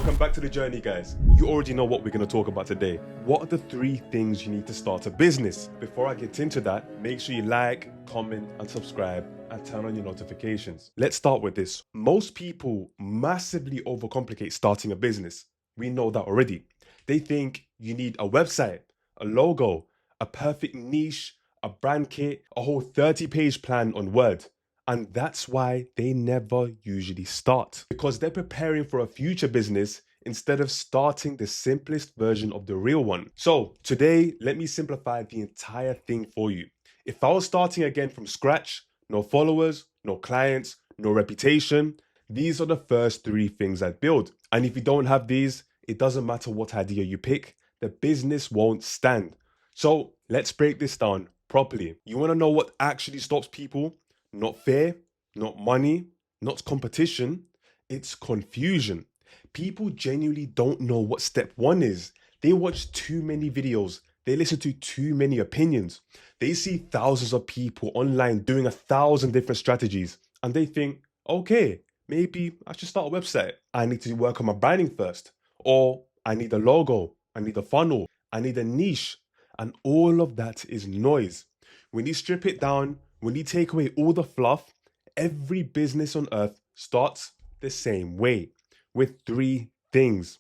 Welcome back to the journey, guys. You already know what we're going to talk about today. What are the 3 things you need to start a business? Before I get into that, make sure you like, comment, and subscribe, and turn on your notifications. Let's start with this. Most people massively overcomplicate starting a business. We know that already. They think you need a website, a logo, a perfect niche, a brand kit, a whole 30-page plan on Word. And that's why they never usually start, because they're preparing for a future business instead of starting the simplest version of the real one. So today, let me simplify the entire thing for you. If I was starting again from scratch, no followers, no clients, no reputation, these are the first 3 things I'd build. And if you don't have these, it doesn't matter what idea you pick, the business won't stand. So let's break this down properly. You want to know what actually stops people? Not fear, not money, not competition, it's confusion. People genuinely don't know what step 1 is. They watch too many videos. They listen to too many opinions. They see thousands of people online doing 1,000 different strategies, and they think, okay, maybe I should start a website. I need to work on my branding first. Or I need a logo, I need a funnel, I need a niche. And all of that is noise. When you strip it down, when you take away all the fluff, every business on earth starts the same way, with 3 things,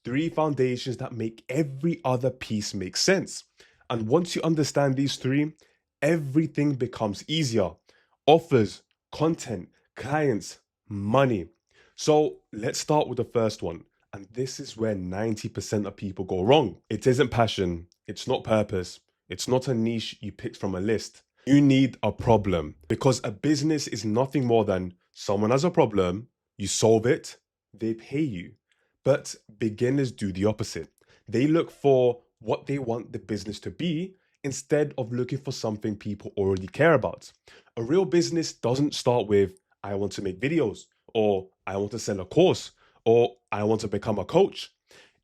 3 foundations that make every other piece make sense. And once you understand these 3, everything becomes easier. Offers, content, clients, money. So let's start with the first one. And this is where 90% of people go wrong. It isn't passion. It's not purpose. It's not a niche you picked from a list. You need a problem, because a business is nothing more than someone has a problem, you solve it, they pay you. But beginners do the opposite. They look for what they want the business to be instead of looking for something people already care about. A real business doesn't start with, I want to make videos, or I want to sell a course, or I want to become a coach.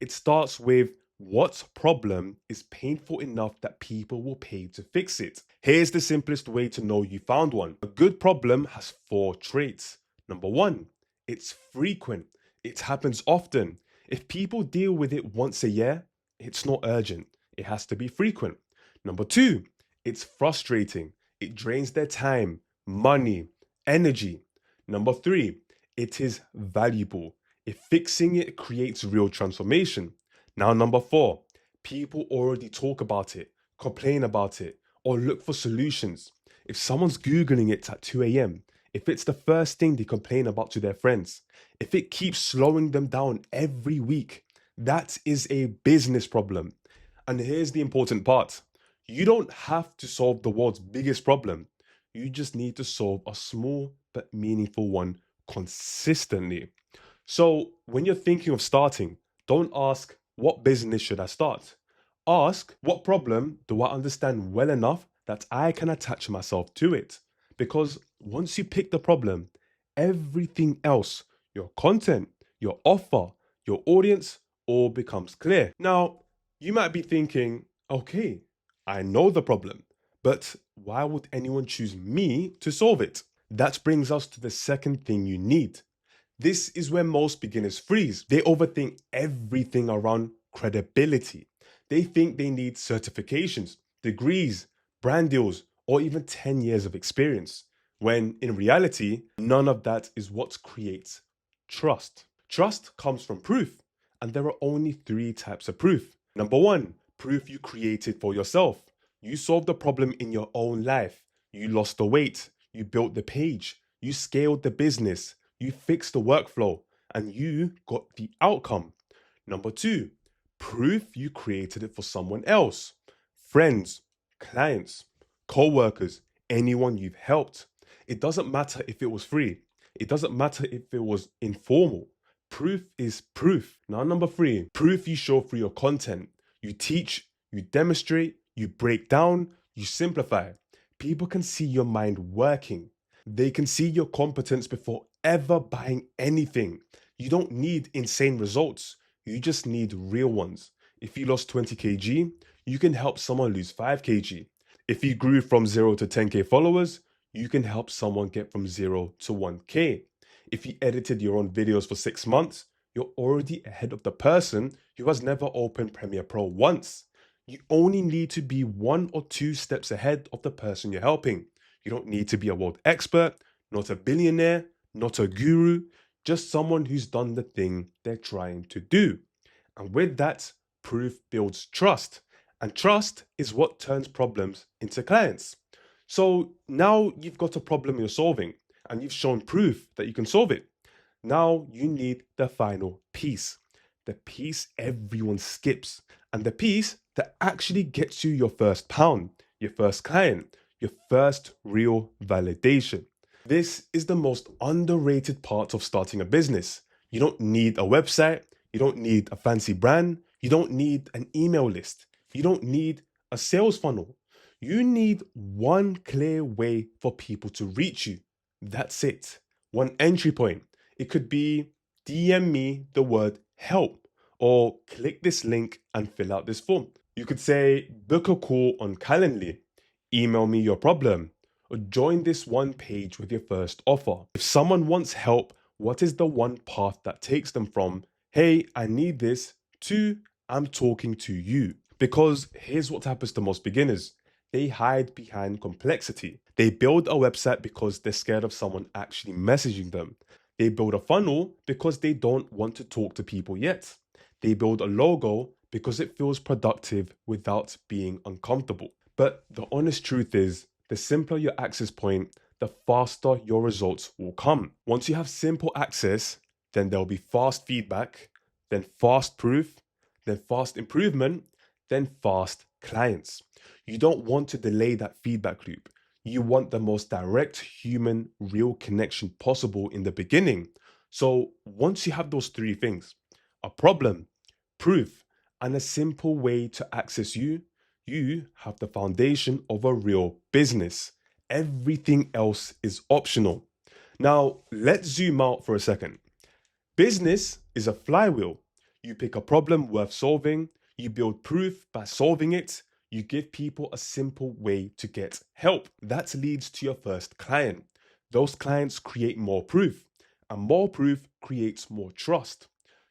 It starts with, what problem is painful enough that people will pay to fix it? Here's the simplest way to know you found one. A good problem has 4 traits. Number 1, it's frequent. It happens often. If people deal with it once a year, it's not urgent. It has to be frequent. Number 2, it's frustrating. It drains their time, money, energy. Number 3, it is valuable. If fixing it creates real transformation. Now, number 4, people already talk about it, complain about it, or look for solutions. If someone's Googling it at 2 a.m., if it's the first thing they complain about to their friends, if it keeps slowing them down every week, that is a business problem. And here's the important part. You don't have to solve the world's biggest problem. You just need to solve a small but meaningful one consistently. So when you're thinking of starting, don't ask, what business should I start? Ask, what problem do I understand well enough that I can attach myself to it? Because once you pick the problem, everything else, your content, your offer, your audience, all becomes clear. Now, you might be thinking, okay, I know the problem, but why would anyone choose me to solve it? That brings us to the second thing you need. This is where most beginners freeze. They overthink everything around credibility. They think they need certifications, degrees, brand deals, or even 10 years of experience, when in reality, none of that is what creates trust. Trust comes from proof, and there are only 3 types of proof. Number 1, proof you created for yourself. You solved the problem in your own life. You lost the weight, you built the page, you scaled the business, you fixed the workflow, and you got the outcome. Number 2, proof you created it for someone else. Friends, clients, co-workers, anyone you've helped. It doesn't matter if it was free. It doesn't matter if it was informal. Proof is proof. Now, number 3, proof you show through your content. You teach, you demonstrate, you break down, you simplify. People can see your mind working. They can see your competence before ever buying anything. You don't need insane results. You just need real ones. If you lost 20 kg, you can help someone lose 5 kg. If you grew from 0 to 10k followers, you can help someone get from 0 to 1k. If you edited your own videos for 6 months, you're already ahead of the person who has never opened Premiere Pro once. You only need to be 1 or 2 steps ahead of the person you're helping. You don't need to be a world expert, not a billionaire, not a guru, just someone who's done the thing they're trying to do. And with that, proof builds trust. And trust is what turns problems into clients. So now you've got a problem you're solving and you've shown proof that you can solve it. Now you need the final piece, the piece everyone skips, and the piece that actually gets you your first pound, your first client, your first real validation. This is the most underrated part of starting a business. You don't need a website, you don't need a fancy brand, you don't need an email list, you don't need a sales funnel. You need one clear way for people to reach you. That's it. One entry point. It could be DM me the word help or click this link and fill out this form. You could say book a call on Calendly, email me your problem, or join this one page with your first offer. If someone wants help, what is the one path that takes them from, hey, I need this, to I'm talking to you? Because here's what happens to most beginners. They hide behind complexity. They build a website because they're scared of someone actually messaging them. They build a funnel because they don't want to talk to people yet. They build a logo because it feels productive without being uncomfortable. But the honest truth is, the simpler your access point, the faster your results will come. Once you have simple access, then there'll be fast feedback, then fast proof, then fast improvement, then fast clients. You don't want to delay that feedback loop. You want the most direct human, real connection possible in the beginning. So once you have those 3 things, a problem, proof, and a simple way to access you, you have the foundation of a real business. Everything else is optional. Now, let's zoom out for a second. Business is a flywheel. You pick a problem worth solving, you build proof by solving it, you give people a simple way to get help. That leads to your first client. Those clients create more proof, and more proof creates more trust.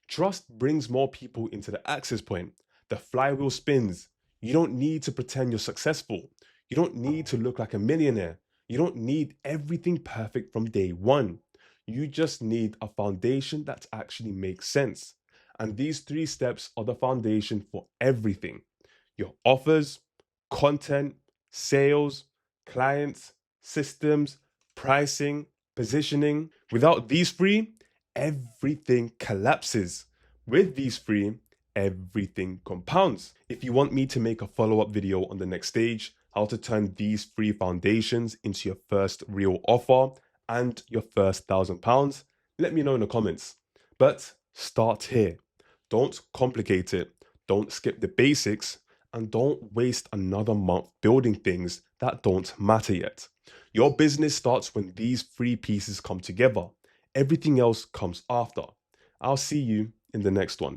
Trust brings more people into the access point. The flywheel spins. You don't need to pretend you're successful. You don't need to look like a millionaire. You don't need everything perfect from day one. You just need a foundation that actually makes sense. And these 3 steps are the foundation for everything. Your offers, content, sales, clients, systems, pricing, positioning. Without these 3, everything collapses. With these 3, everything compounds. If you want me to make a follow-up video on the next stage, how to turn these 3 foundations into your first real offer and your first £1,000, let me know in the comments. But start here. Don't complicate it. Don't skip the basics. And don't waste another month building things that don't matter yet. Your business starts when these 3 pieces come together. Everything else comes after. I'll see you in the next one.